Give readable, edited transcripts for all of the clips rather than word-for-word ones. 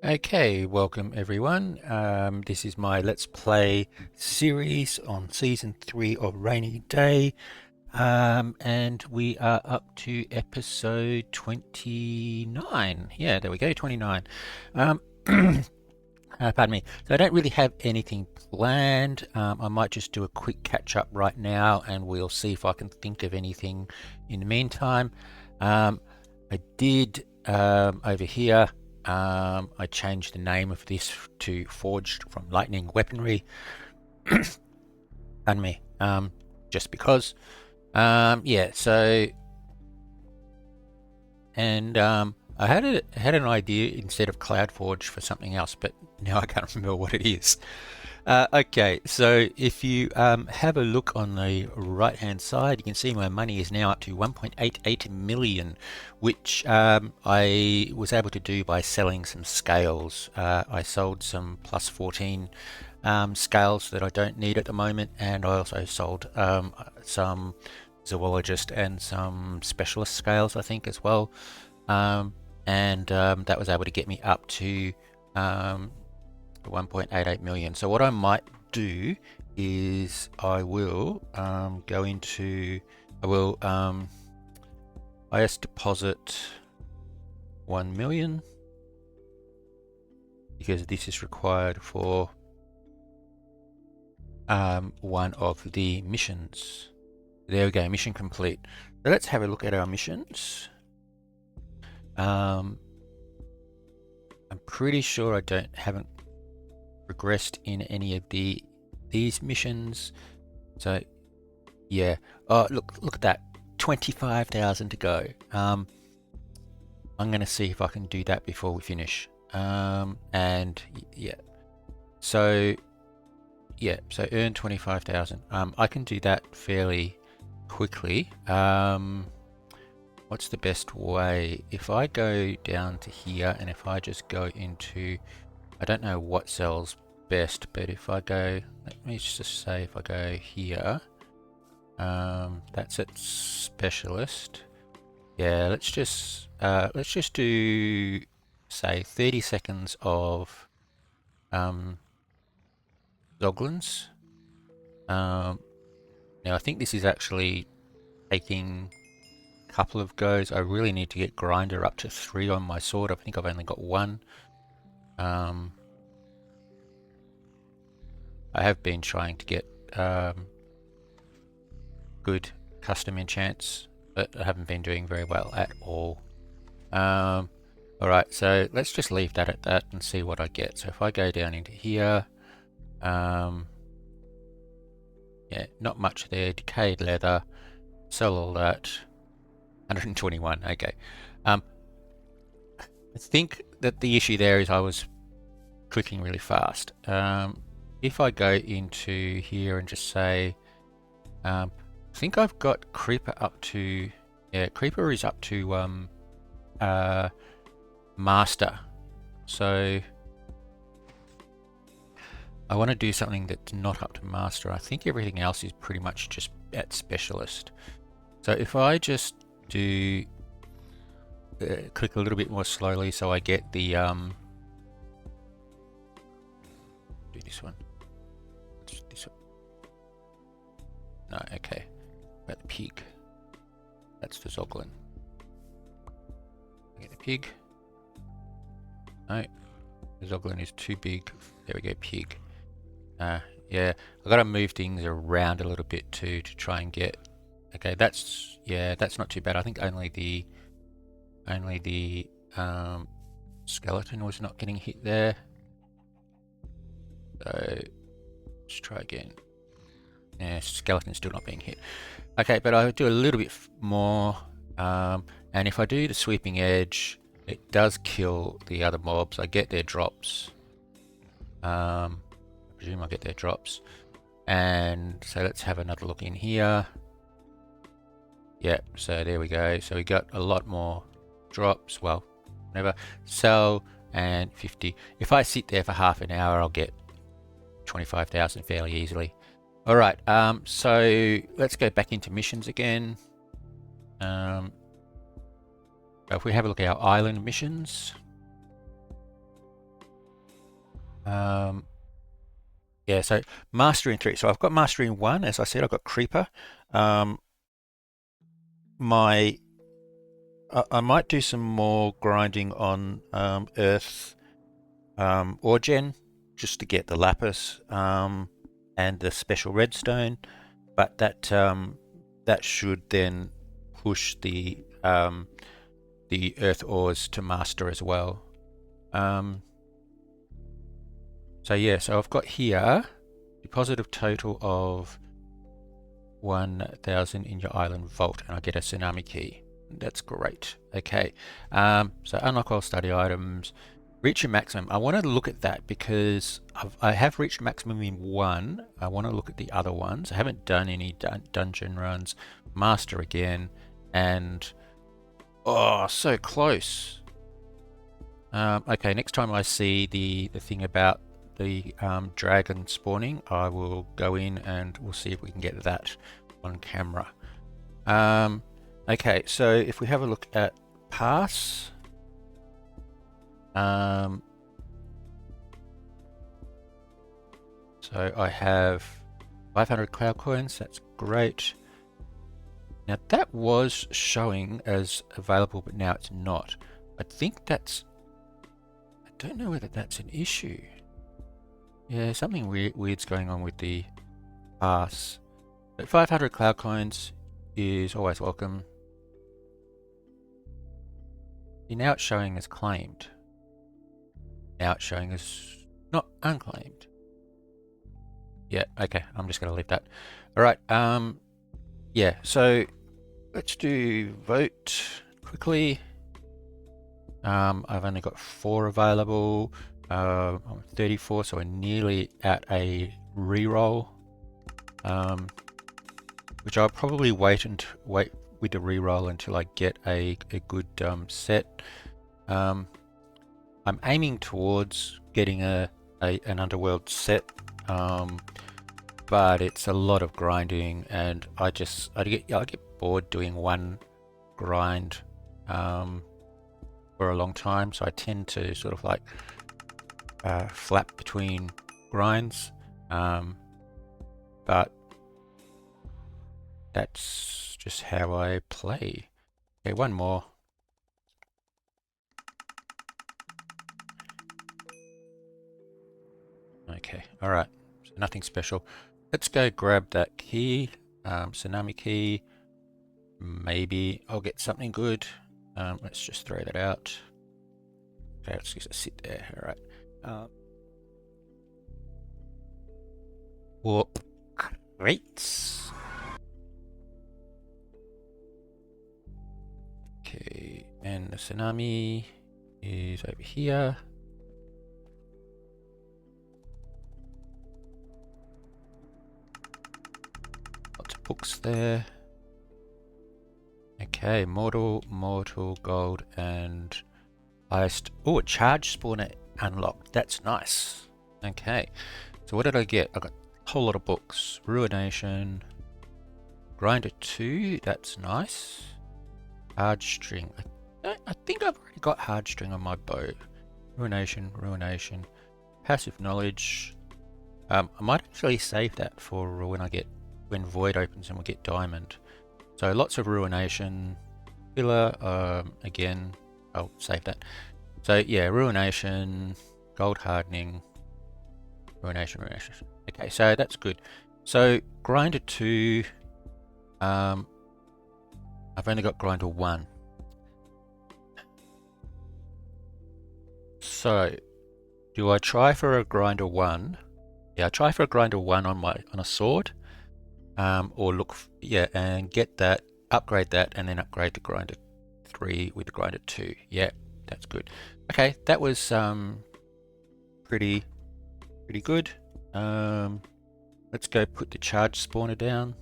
Okay, welcome everyone. This is my Let's Play series on Season 3 of Rainy Day. And we are up to episode 29. Yeah, there we go, 29. Pardon me. So I don't really have anything planned. I might just do a quick catch up right now and we'll see if I can think of anything in the meantime. I did over here. I changed the name of this to Forged from Lightning Weaponry. Pardon me. Just because. Yeah. So, and I had an idea instead of CloudForge for something else, but now I can't remember what it is. Okay, so if you have a look on the right hand side, you can see my money is now up to 1.88 million, which I was able to do by selling some scales. I sold some plus 14 scales that I don't need at the moment, and I also sold some zoologist and some specialist scales, I think, as well. And that was able to get me up to 1.88 million. So what I might do is I will go into, IS deposit 1 million because this is required for one of the missions. There we go, mission complete. So let's have a look at our missions. I'm pretty sure I haven't progressed in any of these missions. So yeah. Oh, look at that. 25,000 to go. I'm gonna see if I can do that before we finish. And yeah. So yeah, so earn 25,000. I can do that fairly quickly. What's the best way? If I go down to here and if I just go into, I don't know what sells best, but if I go, let me just say if I go here, that's at specialist. Yeah, let's just do, say, 30 seconds of Zoglins. Now I think this is actually taking a couple of goes. I really need to get grinder up to 3 on my sword. I think I've only got 1. I have been trying to get good custom enchants, but I haven't been doing very well at all. Alright, so let's just leave that at that and see what I get. So if I go down into here, yeah, not much there. Decayed leather, sell all that. 121, okay. I think that the issue there is I was clicking really fast. If I go into here and just say, I think I've got Creeper up to, yeah, Creeper is up to Master. So I want to do something that's not up to Master. I think everything else is pretty much just at Specialist. So if I just do, click a little bit more slowly so I get the, do this one. This one. No, okay. About the pig. That's the Zoglin. Get the pig. No, the Zoglin is too big. There we go, pig. Yeah, I've got to move things around a little bit too to try and get. Okay, that's, yeah, that's not too bad. I think only the skeleton was not getting hit there. So let's try again. Yeah, skeleton's still not being hit. Okay, but I'll do a little bit more. And if I do the sweeping edge, it does kill the other mobs. I get their drops. I presume I get their drops. And so let's have another look in here. Yep, so there we go. So we got a lot more drops. Well, whatever. Sell and 50. If I sit there for half an hour, I'll get 25,000 fairly easily. All right, so let's go back into missions again. If we have a look at our island missions, yeah, so mastering 3. So I've got mastering 1, as I said, I've got Creeper. I might do some more grinding on Earth ore gen, just to get the lapis and the special redstone, but that should then push the earth ores to master as well. So yeah, so I've got here deposit of total of 1,000 in your island vault, and I get a tsunami key. That's great. Okay, so unlock all study items. Reach your maximum. I want to look at that because I have reached maximum in 1. I want to look at the other ones. I haven't done any dungeon runs. Master again, and oh, so close. Okay, next time I see the thing about the dragon spawning, I will go in and we'll see if we can get that on camera. Okay, so if we have a look at pass, so I have 500 cloud coins. That's great. Now that was showing as available, but now it's not. I think that's, I don't know whether that's an issue. Yeah, something weird's going on with the pass. But 500 cloud coins is always welcome. Now it's showing as claimed. Now it's showing as not unclaimed. Yeah, okay, I'm just going to leave that. All right, yeah, so let's do vote quickly. I've only got 4 available. I'm 34, so we're nearly at a reroll, which I'll probably wait with the reroll until I get a good set. I'm aiming towards getting an underworld set, but it's a lot of grinding, and I get bored doing one grind for a long time, so I tend to sort of like flap between grinds, but that's just how I play. Okay, one more. Okay, all right, so nothing special. Let's go grab that key, tsunami key. Maybe I'll get something good. Let's just throw that out. Okay, let's just sit there. All right. Whoop. Great. Okay, and the tsunami is over here. Lots of books there. Okay, mortal, gold, and highest. Oh, a charge spawner unlocked. That's nice. Okay, so what did I get? I got a whole lot of books. Ruination, grinder 2. That's nice. Hard string. I think I've already got hard string on my bow. Ruination. Passive knowledge. I might actually save that for when Void opens and we get diamond. So lots of ruination. Pillar. Again, I'll save that. So yeah, ruination, gold hardening, ruination. Okay, so that's good. So grinder 2. I've only got grinder 1. So do I try for a grinder 1? Yeah, I try for a grinder 1 on a sword, or and get that, upgrade that, and then upgrade to grinder 3 with the grinder 2. Yeah, that's good. Okay, that was pretty good. Let's go put the charge spawner down.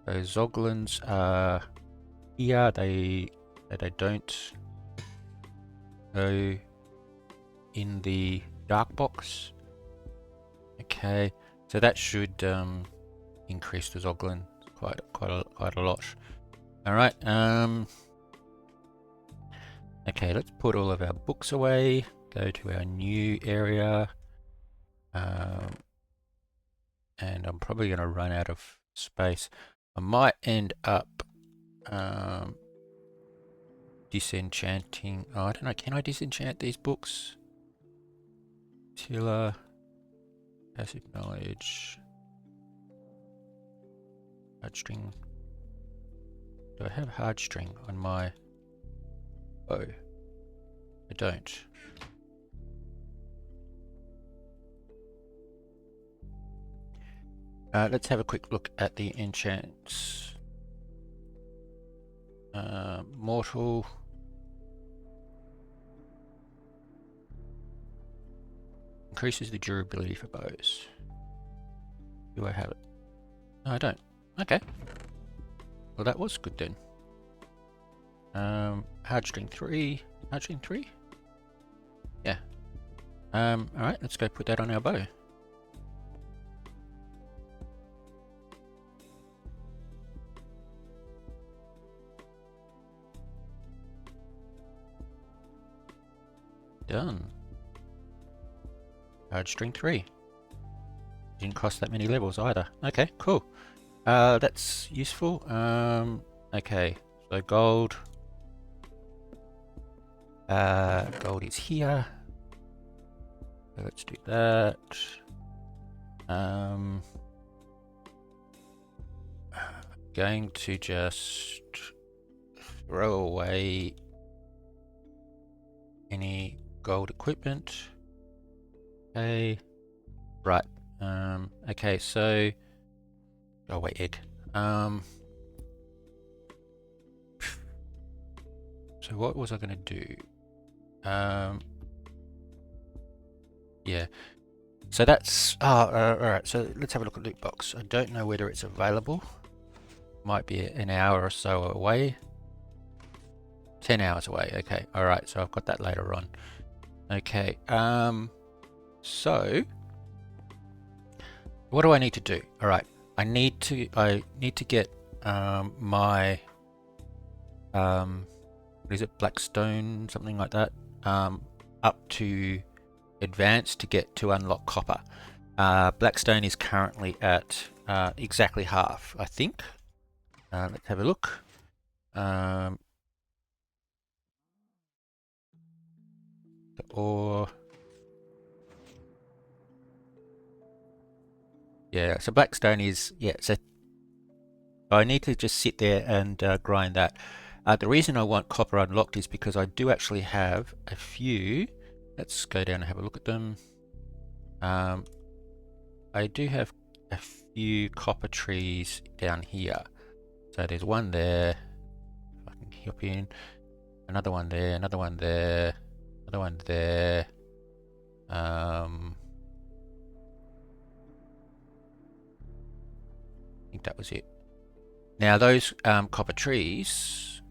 Those Zoglins are here. They don't go in the dark box. Okay, so that should increase the Zoglin quite a lot. All right. Okay, let's put all of our books away. Go to our new area. And I'm probably going to run out of space. I might end up disenchanting. Oh, I don't know. Can I disenchant these books? Tiller, passive knowledge, hardstring. Do I have hardstring on my bow? I don't. Let's have a quick look at the enchants. Mortal. Increases the durability for bows. Do I have it? No, I don't. Okay. Well, that was good then. Hardstring 3. Hardstring 3? Yeah. Alright, let's go put that on our bow. Done. Hardstring 3. Didn't cost that many levels either. Okay, cool. That's useful. Okay, so gold. Gold is here. So let's do that. Going to just throw away any gold equipment. Okay, right. Okay, so oh wait, egg. So what was I going to do? Yeah. So that's all right. So let's have a look at loot box. I don't know whether it's available. Might be an hour or so away. 10 hours away. Okay. All right. So I've got that later on. Okay. So what do I need to do? All right. I need to get my what is it, Blackstone, something like that, up to advanced to get to unlock copper. Blackstone is currently at exactly half, I think. Let's have a look. Or yeah, so Blackstone is, yeah, so I need to just sit there and grind that. The reason I want copper unlocked is because I do actually have a few. Let's go down and have a look at them. I do have a few copper trees down here. So there's one there. If I can hop in. Another one there, another one there, another one there. I think that was it. Now those copper trees,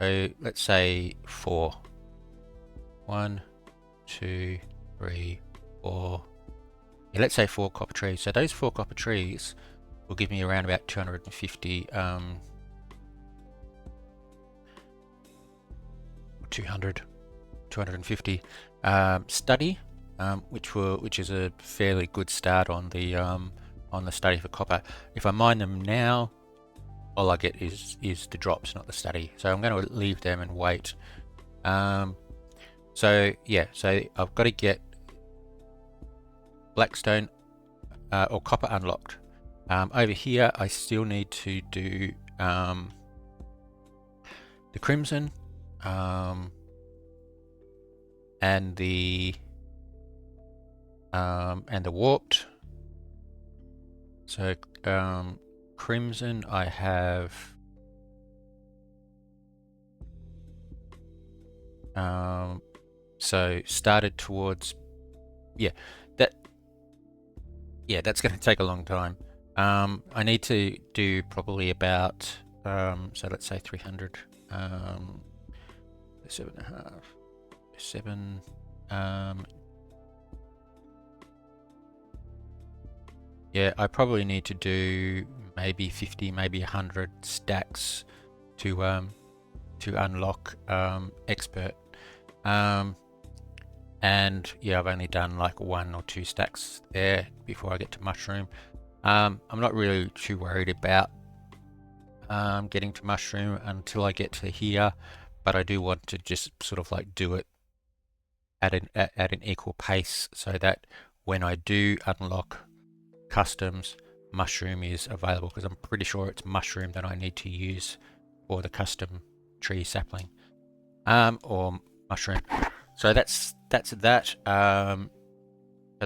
so let's say 4. 1, 2, 3, 4. Yeah, let's say 4 copper trees. So those 4 copper trees will give me around about 250 250 study, which is a fairly good start on the study for copper. If I mine them now, all I get is the drops, not the study. So I'm going to leave them and wait. So yeah, so I've got to get Blackstone or copper unlocked. Over here, I still need to do the crimson and the warped. So crimson, I have so started towards, yeah, that's going to take a long time. I need to do probably about, so let's say 300, 7.5, 7, yeah, I probably need to do maybe 50, maybe 100 stacks to unlock expert. And yeah, I've only done like 1 or 2 stacks there before I get to mushroom. I'm not really too worried about getting to mushroom until I get to here, but I do want to just sort of like do it at an equal pace so that when I do unlock customs, mushroom is available, because I'm pretty sure it's mushroom that I need to use for the custom tree sapling, or mushroom. So that's that. So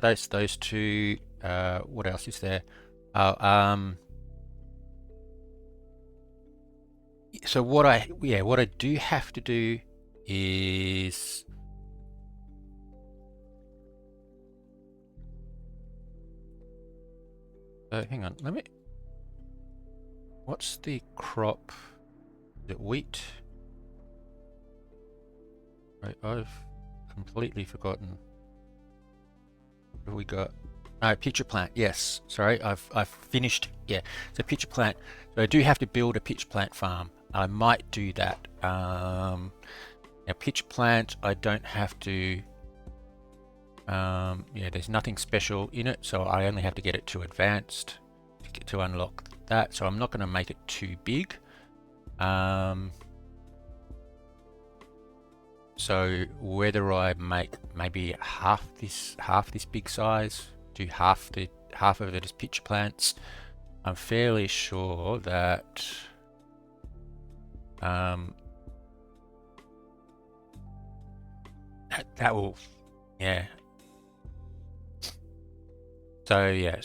those two. What else is there? So what I do have to do is hang on, what's the crop? Is it wheat? I've completely forgotten. What have we got? No, pitcher plant. Yes, sorry, I've finished. Yeah, so pitcher plant. So I do have to build a pitcher plant farm. I might do that. Now pitcher plant, I don't have to. Yeah, there's nothing special in it, so I only have to get it to advanced to unlock that. So I'm not going to make it too big. So whether I make maybe half this big size, do half of it as pitcher plants, I'm fairly sure that that will, yeah. So yeah,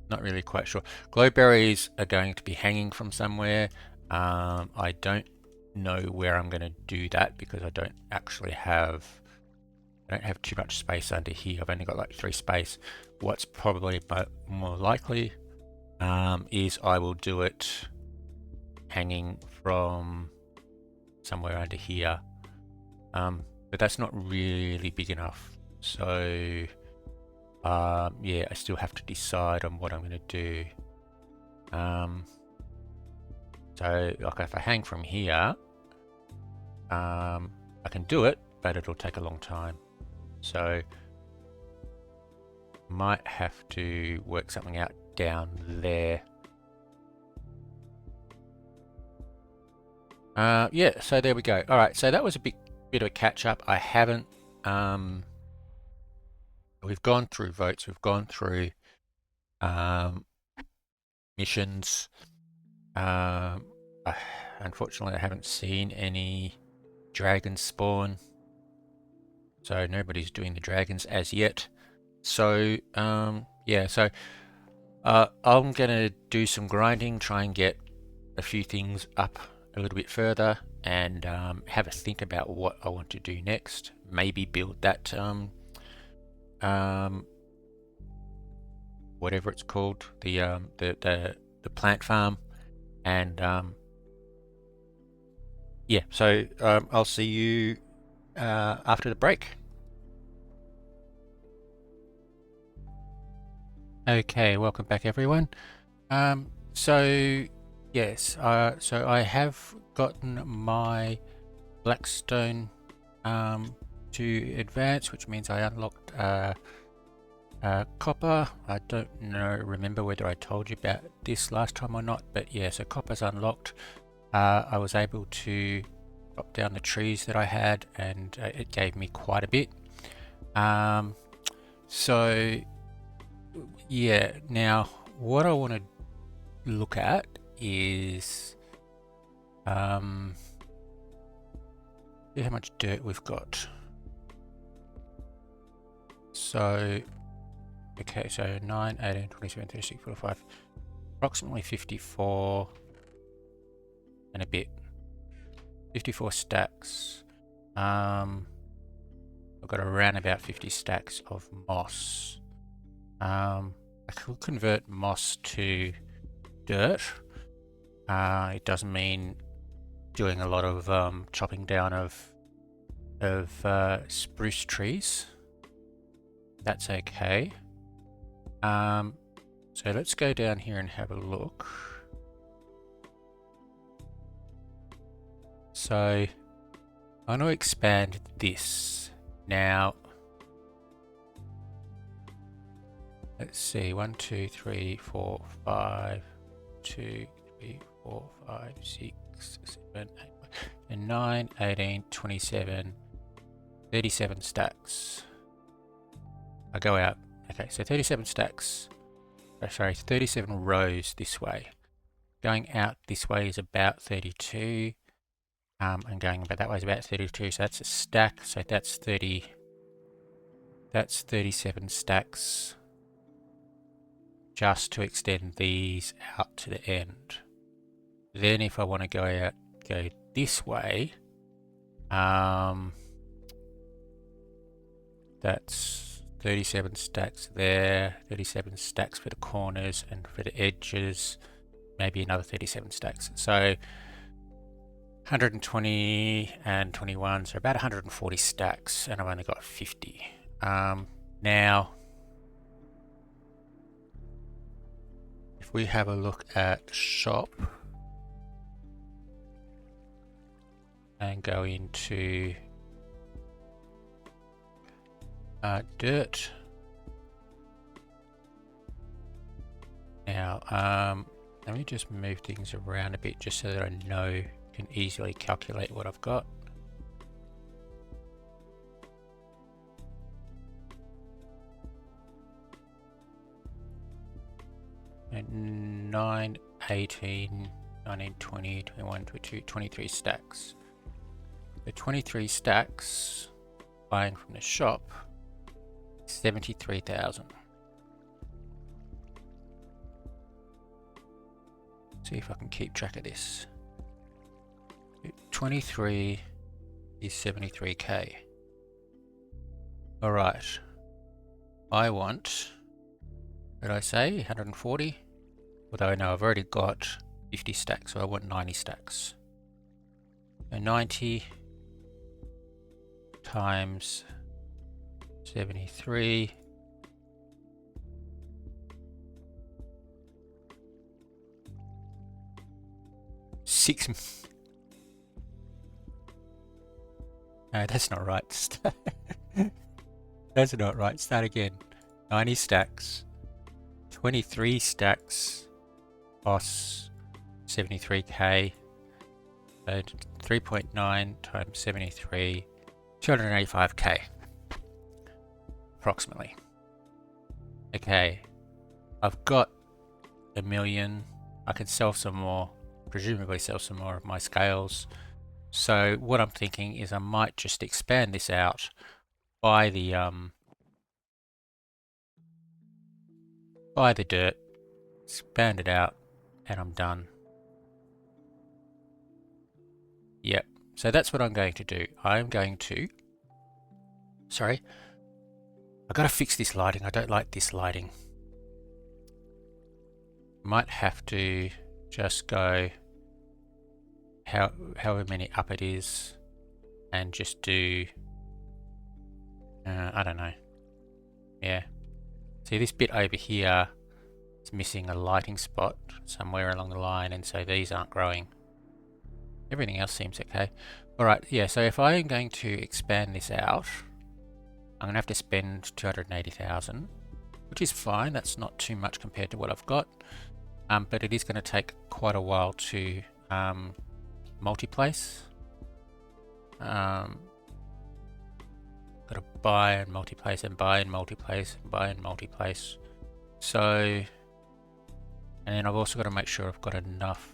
not really quite sure. Glowberries are going to be hanging from somewhere. I don't know where I'm going to do that because I don't actually have too much space under here. I've only got like 3 space. What's probably more likely is I will do it hanging from somewhere under here, but that's not really big enough. So yeah, I still have to decide on what I'm going to do. So like if I hang from here, I can do it, but it'll take a long time. So might have to work something out down there. Yeah, so there we go. All right, so that was a bit of a catch up. I haven't. We've gone through votes. We've gone through missions. Unfortunately, I haven't seen any dragons spawn, so nobody's doing the dragons as yet. So yeah, so I'm gonna do some grinding, try and get a few things up a little bit further, and have a think about what I want to do next. Maybe build that whatever it's called, the plant farm, and yeah. So I'll see you after the break. Okay, welcome back everyone. So yes, so I have gotten my Blackstone to advance, which means I unlocked copper. I don't remember whether I told you about this last time or not, but yeah, so copper's unlocked. I was able to drop down the trees that I had, and it gave me quite a bit. So yeah, now what I want to look at is see how much dirt we've got. So okay, so 9, 18, 27, 36, 45, approximately 54 and a bit. 54 stacks. I've got around about 50 stacks of moss. I could convert moss to dirt. It doesn't mean doing a lot of chopping down of spruce trees. That's okay. So let's go down here and have a look. So I want to expand this now. Let's see, 1, 2, 3, 4, 5, 2, 3, 4, 5, 6, 7, 8, 9, 18, 27, 37 stacks. I go out. Okay, so 37 stacks. Sorry, 37 rows this way. Going out this way is about 32. And going about that way is about 32. So that's a stack. So that's 30. That's 37 stacks. Just to extend these out to the end. Then if I want to go this way, that's 37 stacks there, 37 stacks for the corners, and for the edges, maybe another 37 stacks. So 120 and 21, so about 140 stacks, and I've only got 50. Now, if we have a look at shop and go into dirt. Now, let me just move things around a bit just so that I can easily calculate what I've got. And 9, 18, 19, 20, 21, 22, 23 stacks. The 23 stacks buying from the shop, 73,000. See if I can keep track of this. 23 is 73k. All right. I want, what did I say, 140? Although no, I've already got 50 stacks, so I want 90 stacks. So 90 times 73 . No, that's not right. That's not right. Start again. 90 stacks. 23 stacks. Costs 73k. So 3.9 times 73. 285k. Approximately. Okay. I've got 1 million. I can sell some more. Presumably sell some more of my scales. So what I'm thinking is I might just expand this out by the dirt, expand it out, and I'm done. Yep. So that's what I'm going to do. I'm going to, sorry, I've got to fix this lighting. I don't like this lighting. Might have to just go however many up it is and just do I don't know. Yeah, see this bit over here is missing a lighting spot somewhere along the line, and so these aren't growing. Everything else seems okay. Alright, yeah, so if I am going to expand this out, I'm gonna have to spend 280,000, which is fine. That's not too much compared to what I've got, but it is going to take quite a while to multiplace. Got to buy and multiplace and buy and multiplace and buy and multiplace. So, and then I've also got to make sure I've got enough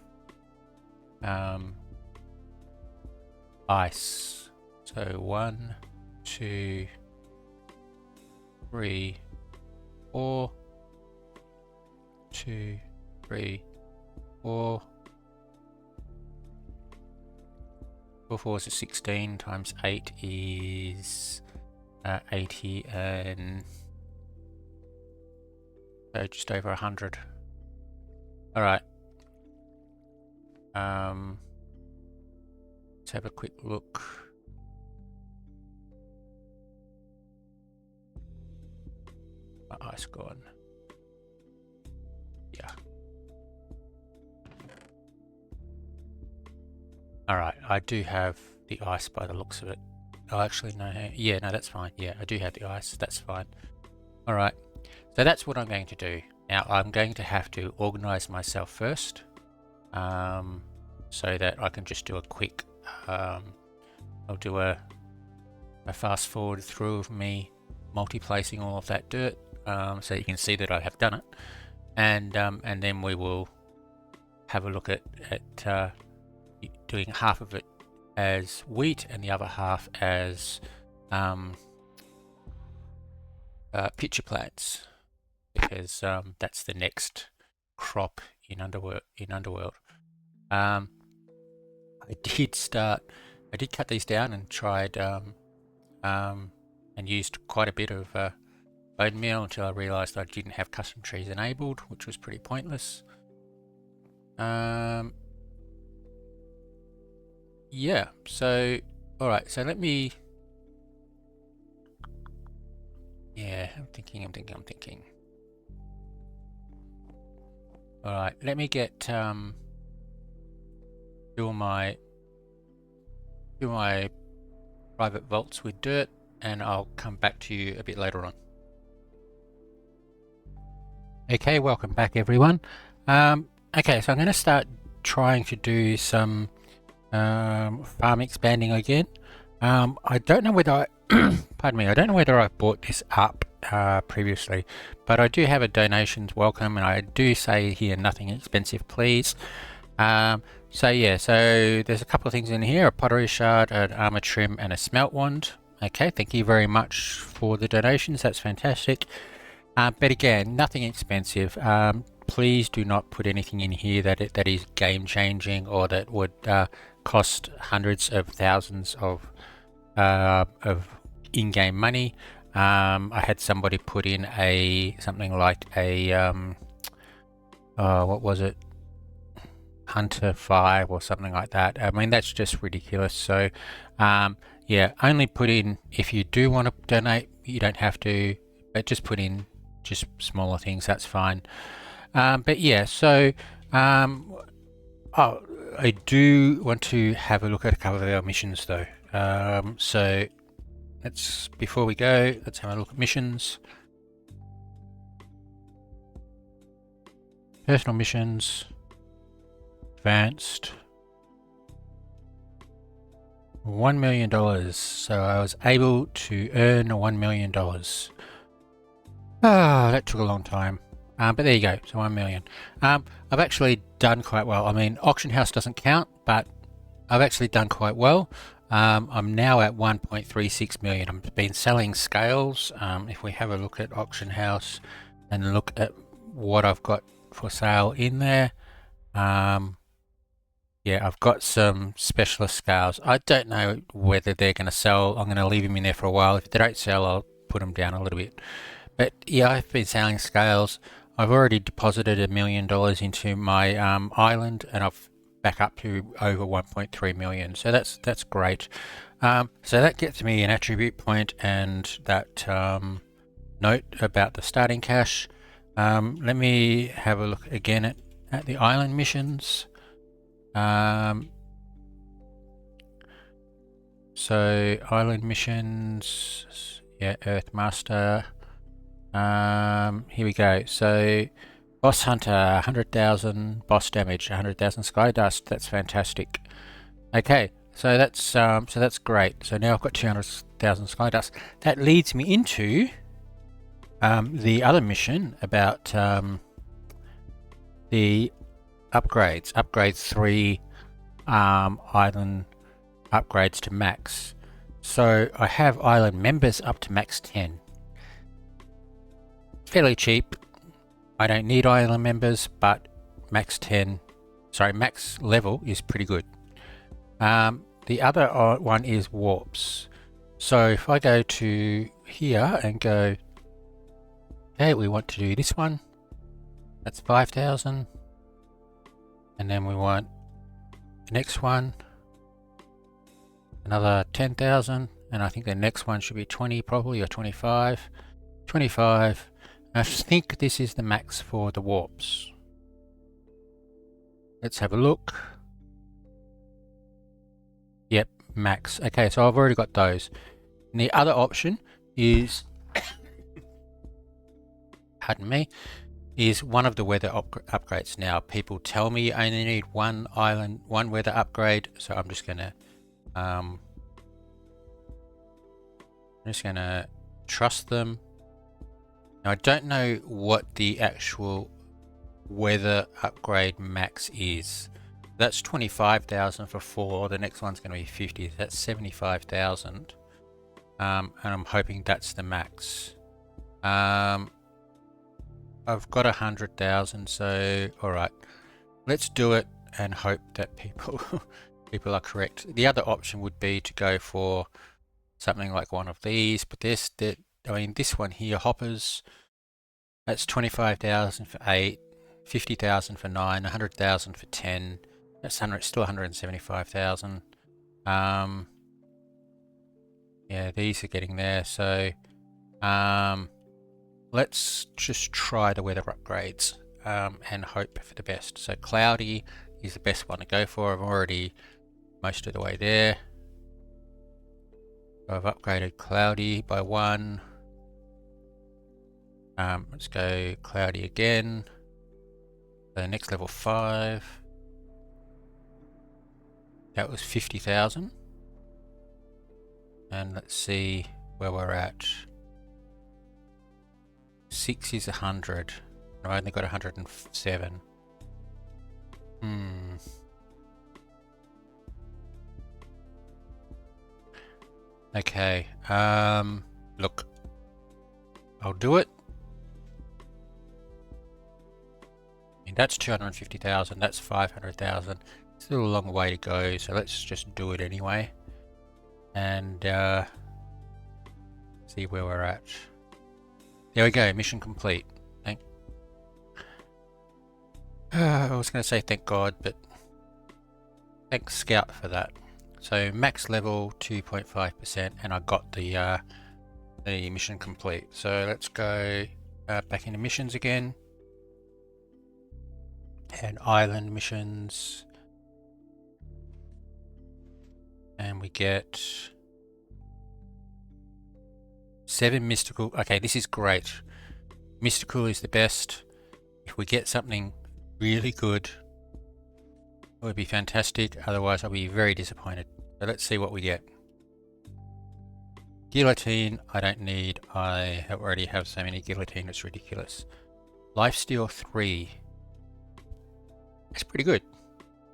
ice. So 1, 2, 3, 4, 2, 3, 4. 4 4 is 16 times 8 is 80, and So just over 100. All right. Let's have a quick look. My ice gone. Yeah. All right, I do have the ice by the looks of it. Oh, actually, no. Yeah, no, that's fine. Yeah, I do have the ice. That's fine. All right. So that's what I'm going to do. Now, I'm going to have to organize myself first, so that I can just do a quick, I'll do a fast forward through of me multi-placing all of that dirt, so you can see that I have done it. And then we will have a look at doing half of it as wheat and the other half as pitcher plants, because that's the next crop in Underworld. I did cut these down and tried and used quite a bit of bone meal until I realized I didn't have custom trees enabled, which was pretty pointless. Yeah, so alright, so let me, yeah, I'm thinking. Alright, let me get do my private vaults with dirt, and I'll come back to you a bit later on. Okay, welcome back everyone. Okay, so I'm going to start trying to do some farm expanding again. I don't know whether I pardon me, I don't know whether I brought this up previously, but I do have a donations welcome, and I do say here nothing expensive please. So yeah, so there's a couple of things in here: a pottery shard, an armor trim, and a smelt wand. Okay, thank you very much for the donations, that's fantastic. But again, nothing expensive. Please do not put anything in here that is game changing or that would cost hundreds of thousands of in-game money. I had somebody put in something like a what was it, Hunter 5 or something like that. I mean, that's just ridiculous. So yeah, only put in, if you do want to donate, you don't have to, but just put in just smaller things, that's fine. But yeah, so I do want to have a look at a couple of our missions though. So before we go, let's have a look at missions. Personal missions, advanced, $1 million. So I was able to earn $1 million. That took a long time. But there you go, so 1 million. I've actually done quite well. I mean, auction house doesn't count, but I've actually done quite well. I'm now at 1.36 million. I've been selling scales. If we have a look at auction house and look at what I've got for sale in there, yeah, I've got some specialist scales. I don't know whether they're going to sell. I'm going to leave them in there for a while. If they don't sell, I'll put them down a little bit. But yeah, I've been selling scales. I've already deposited $1 million into my island, and I've back up to over 1.3 million. So that's great. So that gets me an attribute point and that note about the starting cash. Let me have a look again at the island missions. So island missions, yeah, Earth Master. Here we go. So boss hunter, 100,000 boss damage, 100,000 sky dust. That's fantastic. Okay, so that's great. So now I've got 200,000 sky dust. That leads me into the other mission about the upgrades. Upgrade 3 island upgrades to max. So I have island members up to max 10. Fairly cheap. I don't need island members, but max level is pretty good. The other one is warps. So if I go to here and go, okay, we want to do this one. That's 5,000. And then we want the next one, another 10,000. And I think the next one should be 20 probably, or 25. 25. I think this is the max for the warps. Let's have a look. Yep, max. Okay, so I've already got those. And the other option is, pardon me, is one of the weather upgrades. Now, people tell me I only need one island, one weather upgrade, so I'm just gonna trust them. Now, I don't know what the actual weather upgrade max is. That's 25,000 for 4. The next one's going to be 50. That's 75,000. And I'm hoping that's the max. I've got 100,000, so all right, let's do it and hope that people are correct. The other option would be to go for something like one of these, but this one here, hoppers, that's 25,000 for 8, 50,000 for 9, 100,000 for 10. That's still 175,000. Yeah, these are getting there. So let's just try the weather upgrades and hope for the best. So cloudy is the best one to go for. I'm already most of the way there. So I've upgraded cloudy by 1. Let's go cloudy again. So next level 5. That was 50,000. And let's see where we're at. 6 is 100. I've only got 107. Okay. Look, I'll do it. I mean, that's 250,000. That's 500,000. Still a long way to go, so let's just do it anyway. And see where we're at. There we go, mission complete. I was going to say thank God, but thanks Scout for that. So max level 2.5%, and I got the mission complete. So let's go back into missions again. And island missions. And we get 7 mystical. Okay, this is great. Mystical is the best. If we get something really good, it would be fantastic. Otherwise, I'll be very disappointed. So let's see what we get. Guillotine, I don't need. I already have so many guillotine, it's ridiculous. Lifesteal 3. That's pretty good,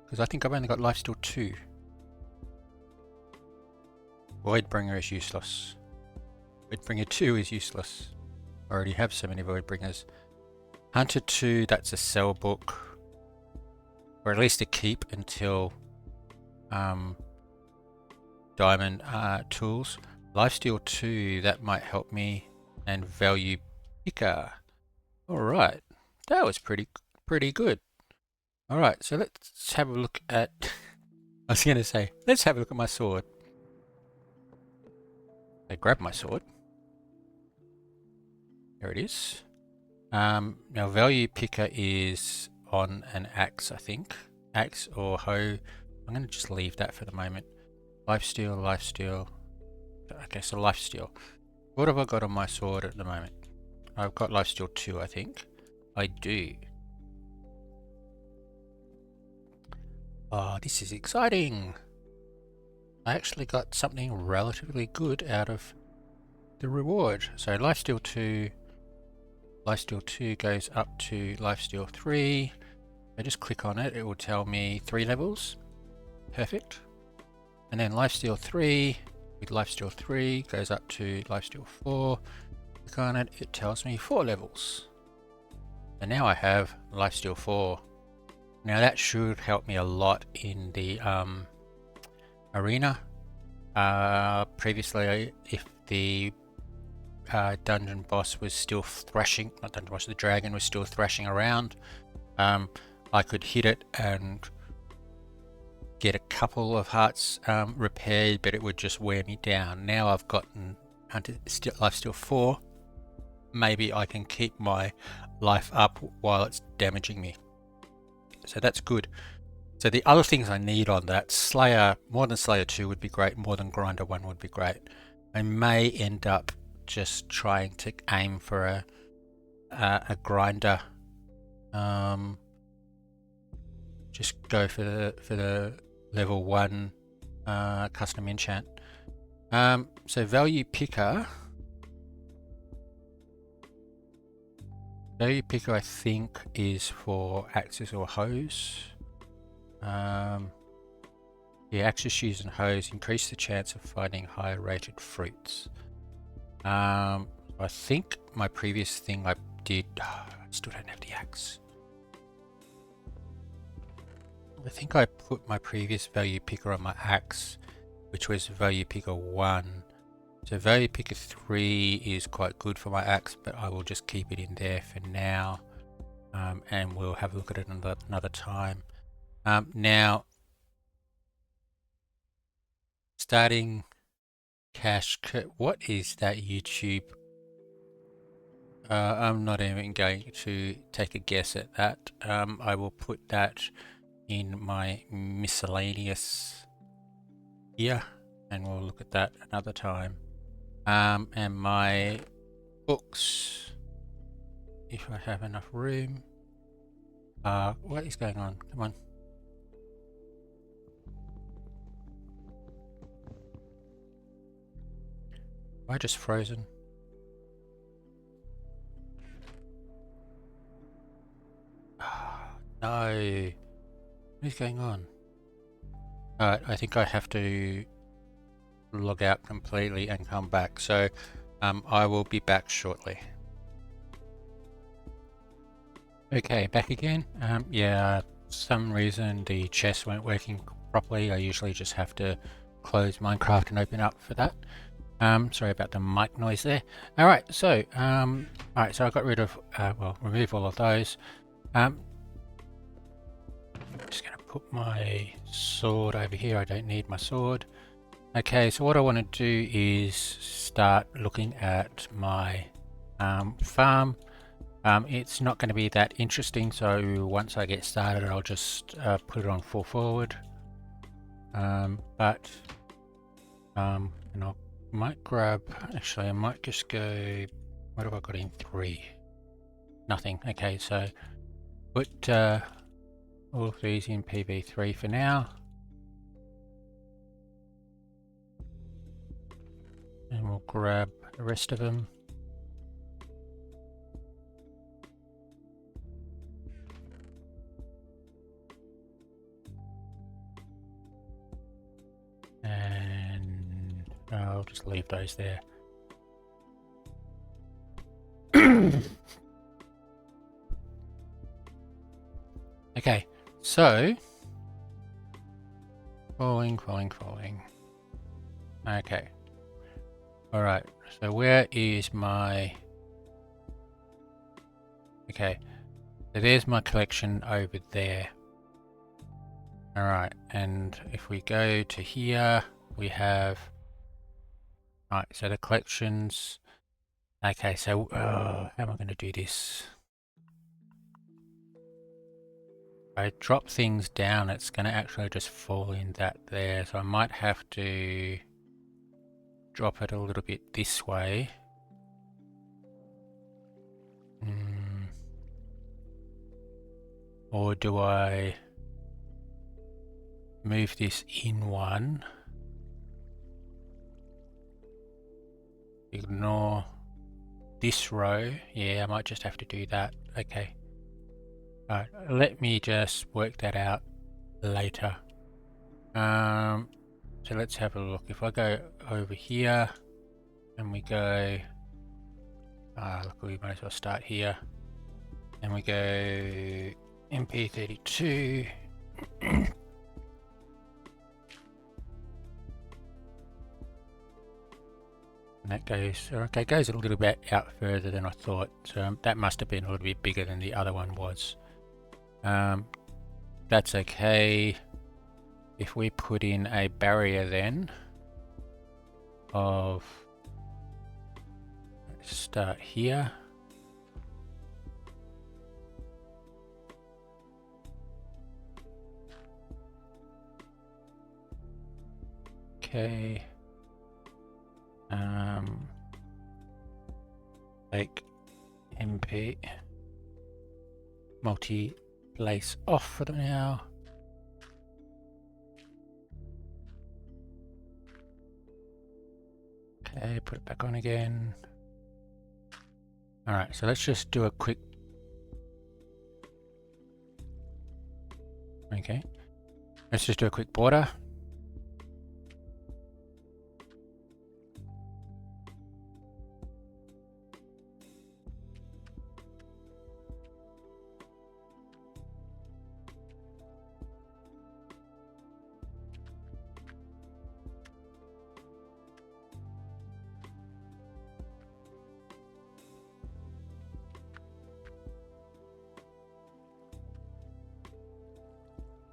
because I think I've only got Lifesteal 2. Voidbringer is useless. Voidbringer 2 is useless. I already have so many Voidbringers. Hunter 2, that's a sell book. Or at least a keep until diamond tools. Lifesteal 2, that might help me. And value picker. Alright. That was pretty good. Alright, so let's have a look at I was gonna say, let's have a look at my sword. I grab my sword. There it is. Now value picker is on an axe, I think. Axe or hoe. I'm going to just leave that for the moment. Lifesteal, lifesteal. Okay, so lifesteal. What have I got on my sword at the moment? I've got lifesteal 2, I think. I do. Oh, this is exciting. I actually got something relatively good out of the reward. So lifesteal 2 goes up to lifesteal 3. I just click on it, it will tell me 3 levels. Perfect. And then lifesteal 3 with lifesteal 3 goes up to lifesteal 4. Click on it, it tells me 4 levels. And now I have lifesteal 4. Now that should help me a lot in the arena. Previously, if the dungeon boss was still thrashing, not dungeon boss, the dragon was still thrashing around, I could hit it and get a couple of hearts repaired, but it would just wear me down. Now I've gotten life still 4. Maybe I can keep my life up while it's damaging me. So that's good. So the other things I need on that, Slayer, more than Slayer 2 would be great, more than Grinder 1 would be great. I may end up just trying to aim for a grinder. Just go for the level 1 custom enchant. So value picker I think is for axes or hoes. Yeah, axes, shoes and hoes increase the chance of finding higher rated fruits. I think my previous thing I did, I still don't have the axe. I think I put my previous value picker on my axe, which was value picker 1. So value picker 3 is quite good for my axe, but I will just keep it in there for now, and we'll have a look at it another time. Now, starting cash, what is that YouTube? I'm not even going to take a guess at that. I will put that in my miscellaneous here, and we'll look at that another time. And my books, if I have enough room. What is going on? Come on. Am I just frozen? No. What is going on? Alright, I think I have to log out completely and come back. So I will be back shortly. Okay, back again. Yeah, some reason the chests weren't working properly. I usually just have to close Minecraft and open up for that. Sorry about the mic noise there. Alright, so alright, so I got rid of well, remove all of those. I'm just gonna put my sword over here. I don't need my sword. Okay, so what I want to do is start looking at my farm. It's not going to be that interesting, so once I get started I'll just put it on full forward. And I might grab, actually I might just go, what have I got in 3? Nothing. Okay, so put all of these in PB3 for now. And we'll grab the rest of them. And I'll just leave those there. Okay, so falling. Okay. Alright, so where is my... Okay, so there's my collection over there. Alright, and if we go to here, we have... Alright, so the collections... Okay, so how am I going to do this? If I drop things down, it's going to actually just fall in that there, so I might have to drop it a little bit this way. Or do I move this in one? Ignore this row. Yeah, I might just have to do that. Okay. Alright, let me just work that out later. So let's have a look. If I go over here and we go, look, we might as well start here. And we go MP32. that goes, okay, goes a little bit out further than I thought. So that must have been a little bit bigger than the other one was. That's okay. If we put in a barrier then of, let's start here. Okay. Take MP multi-place off for them now. Okay, put it back on again. All right, so let's just do a quick. Okay, let's just do a quick border.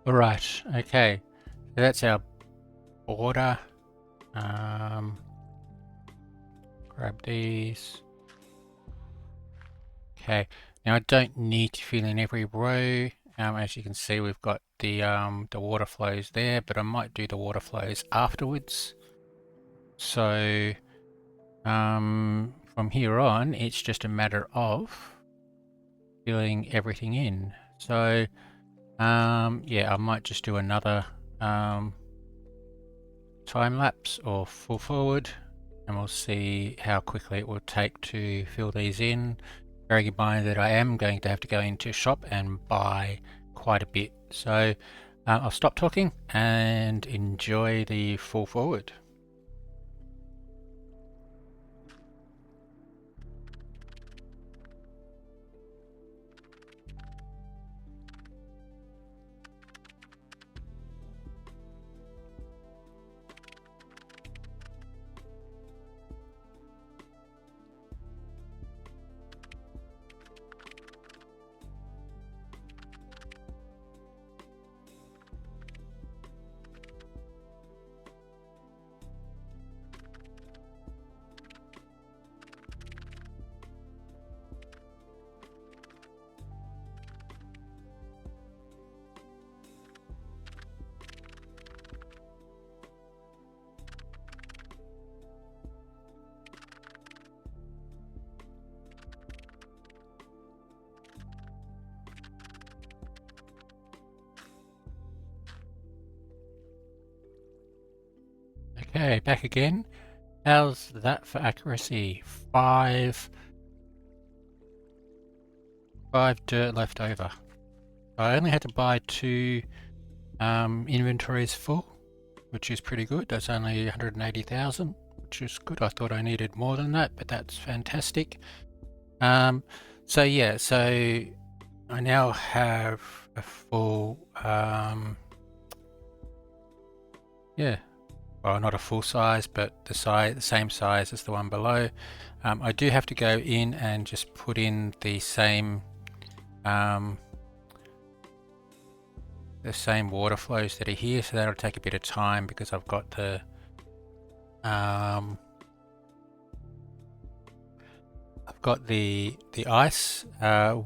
All right, okay, so that's our border. Grab these. Okay, now I don't need to fill in every row. As you can see, we've got the water flows there, but I might do the water flows afterwards. So from here on, it's just a matter of filling everything in. So yeah, I might just do another time lapse or full forward, and we'll see how quickly it will take to fill these in. Bearing in mind that I am going to have to go into shop and buy quite a bit. So I'll stop talking and enjoy the full forward. Okay, back again. How's that for accuracy? Five dirt left over. I only had to buy 2 inventories full, which is pretty good. That's only 180,000, which is good. I thought I needed more than that, but that's fantastic. So yeah, so I now have a full, yeah, well, not a full size, but the same size as the one below. I do have to go in and just put in the same water flows that are here, so that'll take a bit of time because I've got the ice.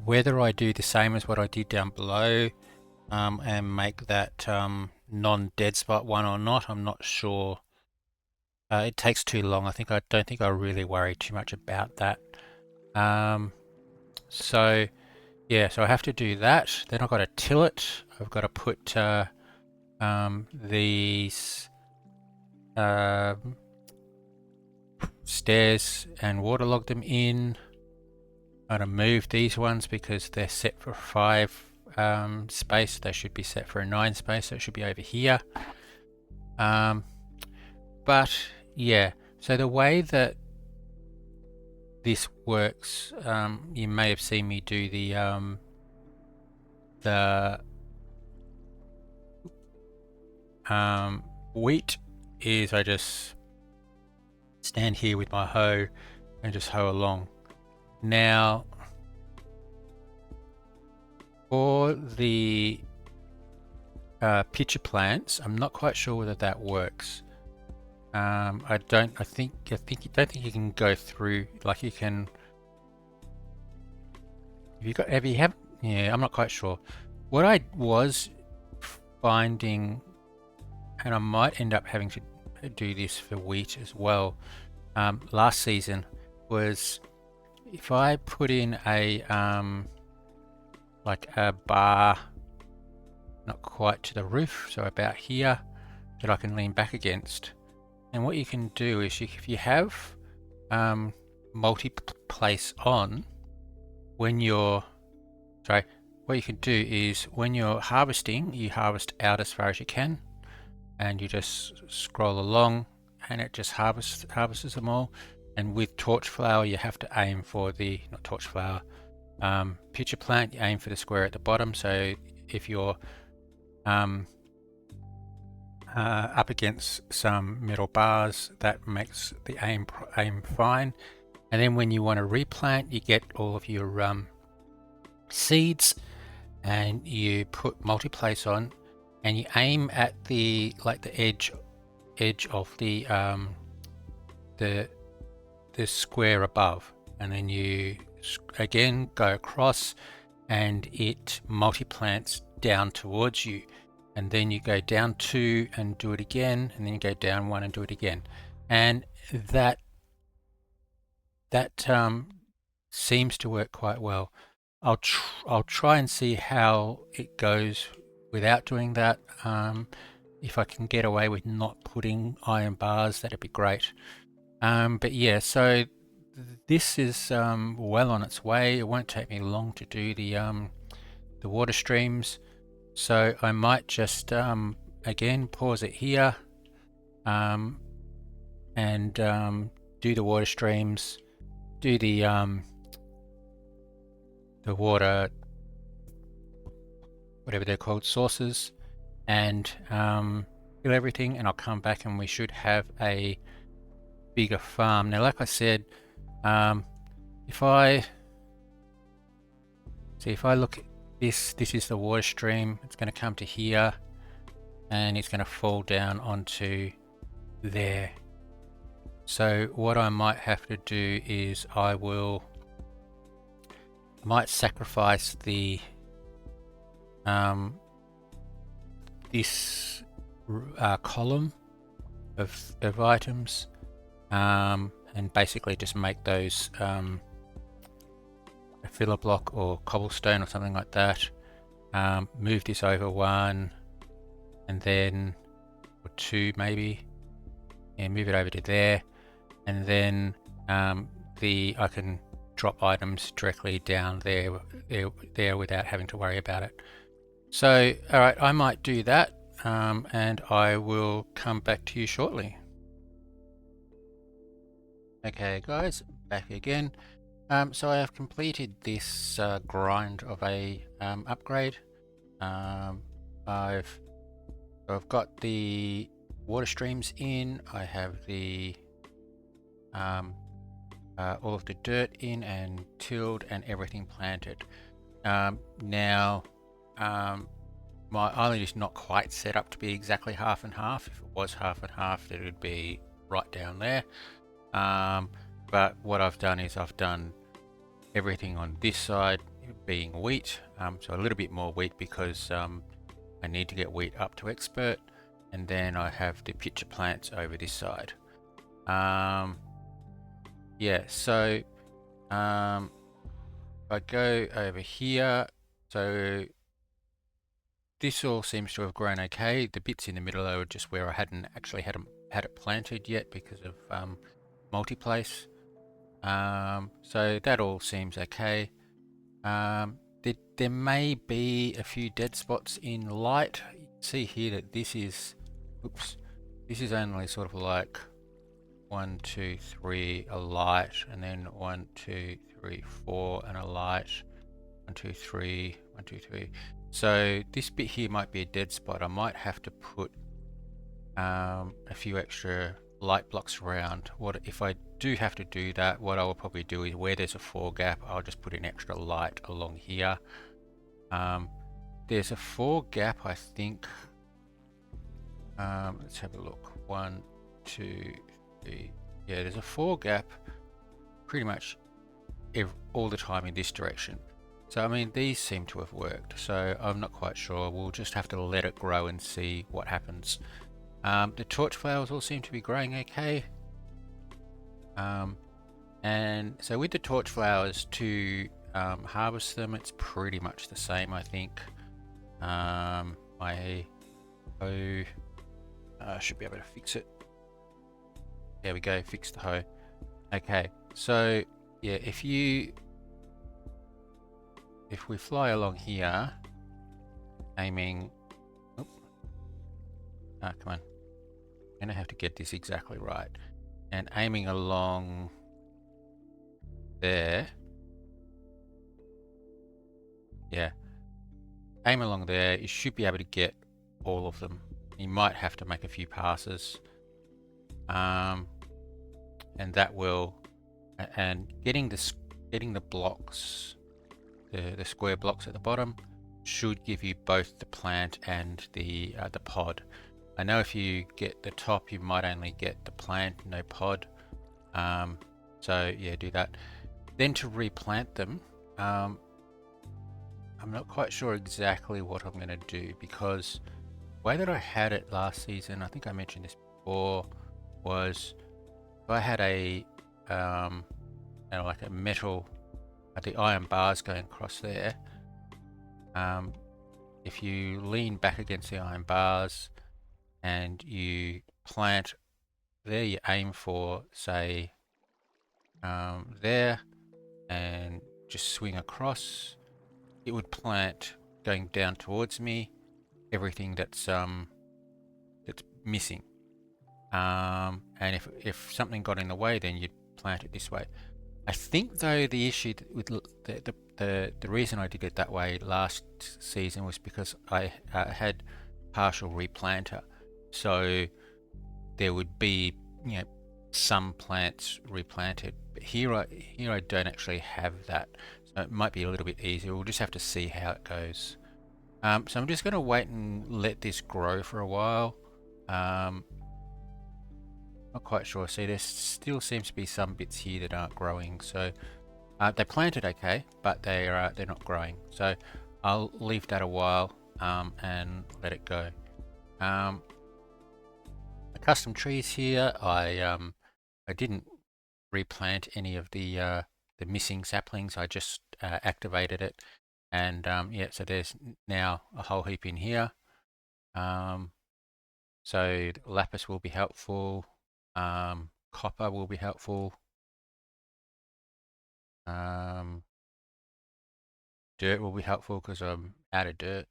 Whether I do the same as what I did down below and make that non-dead spot one or not, I'm not sure. It takes too long. I don't think I really worry too much about that. So yeah, so I have to do that. Then I've got to till it. I've got to put these stairs and waterlog them in. I'm going to move these ones because they're set for 5 space. They should be set for a 9 space, so it should be over here. But yeah, so the way that this works, you may have seen me do the wheat is I just stand here with my hoe and just hoe along. Now, for the pitcher plants, I'm not quite sure whether that works. I don't think you can go through, like you can. Yeah, I'm not quite sure. What I was finding, and I might end up having to do this for wheat as well, last season, was if I put in a like a bar, not quite to the roof, so about here, that I can lean back against. And what you can do is if you have multi-place on, when you're what you can do is when you're harvesting, you harvest out as far as you can, and you just scroll along, and it just harvests them all. And with torch flower, you have to aim for the not torch flower, pitcher plant. You aim for the square at the bottom. So if you're up against some metal bars, that makes the aim fine. And then when you want to replant, you get all of your seeds, and you put multi-place on, and you aim at the edge of the square above, and then you again go across, and it multi-plants down towards you, and then you go down 2 and do it again, and then you go down 1 and do it again, and that seems to work quite well. I'll try and see how it goes without doing that. If I can get away with not putting iron bars, that'd be great. But yeah, so this is well on its way. It won't take me long to do the water streams, so I might just again pause it here and do the water streams, do the water, whatever they're called, sources, and fill everything, and I'll come back and we should have a bigger farm. Now, like I said, if I look at this is the water stream. It's going to come to here, and it's going to fall down onto there. So what I might have to do is I might sacrifice the this column of items, and basically just make those a filler block or cobblestone or something like that. Move this over 1, and then or 2 maybe, and move it over to there, and then I can drop items directly down there without having to worry about it. So alright, I might do that, and I will come back to you shortly. Okay guys, back again. So I have completed this grind of a upgrade. I've got the water streams in. I have the all of the dirt in and tilled and everything planted. Now my island is not quite set up to be exactly half and half. If it was half and half, it would be right down there. But what I've done is I've done everything on this side being wheat, so a little bit more wheat because I need to get wheat up to expert, and then I have the pitcher plants over this side. Yeah, so I go over here, so this all seems to have grown okay. The bits in the middle are just where I hadn't actually had it planted yet because of multi-place. So that all seems okay. There may be a few dead spots in light. You can see here that this is only sort of like 1, 2, 3 a light, and then 1, 2, 3, 4 and a light. 1, 2, 3, 1, 2, 3. So this bit here might be a dead spot. I might have to put a few extra light blocks around. What if I do have to do that? What I will probably do is where there's a 4 gap, I'll just put an extra light along here. There's a 4 gap, I think. Let's have a look. 1, 2, 3. Yeah, there's a 4 gap pretty much all the time in this direction. So I mean, these seem to have worked, so I'm not quite sure. We'll just have to let it grow and see what happens. The torch flowers all seem to be growing okay. And so with the torch flowers, to harvest them, it's pretty much the same, I think. I should be able to fix it. There we go, fix the hoe. Okay, so yeah, if we fly along here, aiming, come on, I'm gonna have to get this exactly right, and aiming along there, yeah, aim along there, you should be able to get all of them. You might have to make a few passes, and that will, and getting the blocks, the square blocks at the bottom, should give you both the plant and the pod. I know if you get the top, you might only get the plant, no pod. So yeah, do that. Then to replant them, I'm not quite sure exactly what I'm going to do, because the way that I had it last season, I think I mentioned this before, was if I had a like a metal, the iron bars going across there. If you lean back against the iron bars and you plant there, you aim for, say, there, and just swing across, it would plant going down towards me everything that's missing. And if something got in the way, then you'd plant it this way. I think though the issue with the reason I did it that way last season was because I had partial replanter, so there would be, you know, some plants replanted. But here I don't actually have that, so it might be a little bit easier. We'll just have to see how it goes. So I'm just going to wait and let this grow for a while. Not quite sure. See, there still seems to be some bits here that aren't growing. So they planted okay, but they're not growing. So I'll leave that a while and let it go. The custom trees here, I didn't replant any of the missing saplings. I just activated it, and yeah, so there's now a whole heap in here. So lapis will be helpful. Copper will be helpful. Dirt will be helpful because I'm out of dirt.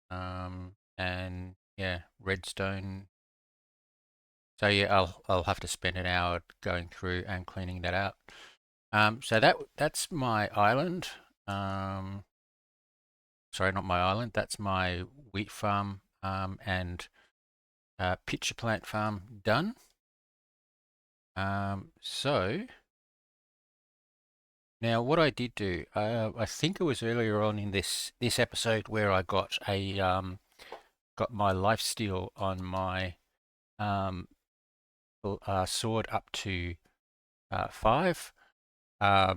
And yeah, redstone. So yeah, I'll have to spend an hour going through and cleaning that out. So that's my island. Sorry, not my island. That's my wheat farm and pitcher plant farm done. So now what I did do, I think it was earlier on in this episode where I got a got my lifesteal on my sword up to 5. I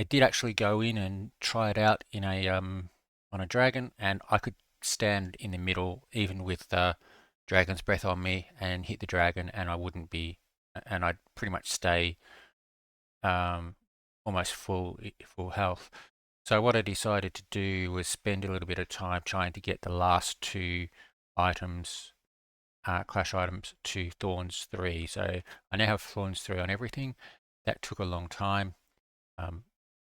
did actually go in and try it out in a on a dragon, and I could stand in the middle even with dragon's breath on me and hit the dragon, and I wouldn't be, and I'd pretty much stay almost full health. So what I decided to do was spend a little bit of time trying to get the last 2 items, clash items, to Thorns 3. So I now have Thorns 3 on everything. That took a long time.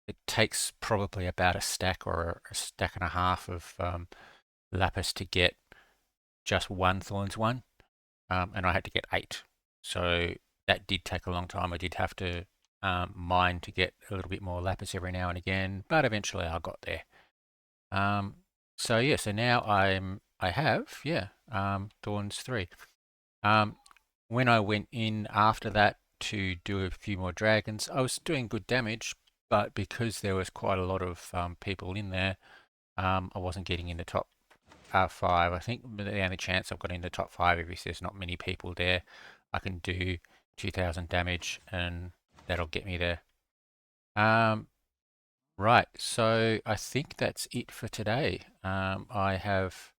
It takes probably about a stack or a stack and a half of lapis to get just 1 Thorns 1, and I had to get 8. So that did take a long time. I did have to mine to get a little bit more lapis every now and again, but eventually I got there. So yeah, so now I have Thorns 3. when I went in after that to do a few more dragons, I was doing good damage, but because there was quite a lot of people in there, I wasn't getting in the top 5. I think the only chance I've got in the top 5 if there's not many people there, I can do 2,000 damage and that'll get me there. Right, so I think that's it for today. I have,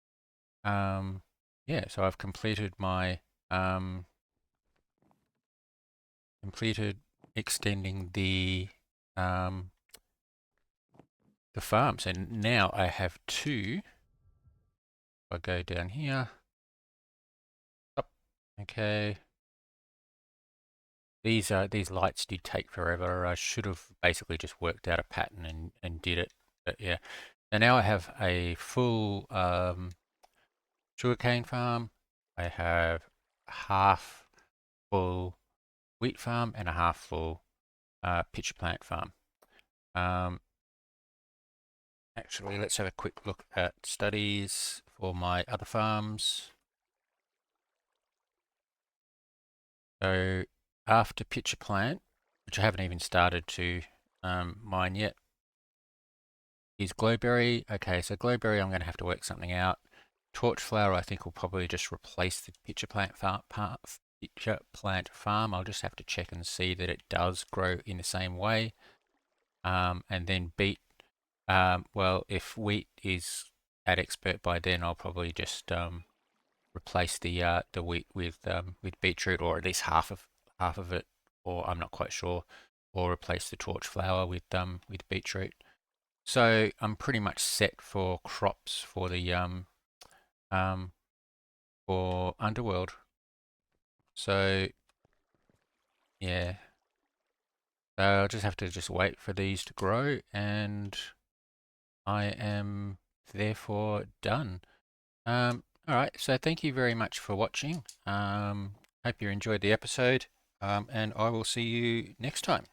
yeah, so I've completed my, completed extending um, the farm. So now I have 2. If I go down here, up, okay. These lights did take forever. I should have basically just worked out a pattern and did it. But yeah, and now I have a full sugarcane farm. I have half full wheat farm and a half full pitcher plant farm. Actually, let's have a quick look at studies for my other farms. So after pitcher plant, which I haven't even started to mine yet, is glowberry. Okay, so glowberry I'm going to have to work something out. Torch flower I think will probably just replace the pitcher plant farm. I'll just have to check and see that it does grow in the same way. And then beet. Well, if wheat is at expert by then, I'll probably just replace the wheat with beetroot, or at least half of it, or I'm not quite sure, or replace the torch flower with beetroot. So I'm pretty much set for crops for the um for Underworld. So yeah, so I'll just have to wait for these to grow, and I am therefore done. All right, so thank you very much for watching. Hope you enjoyed the episode, and I will see you next time.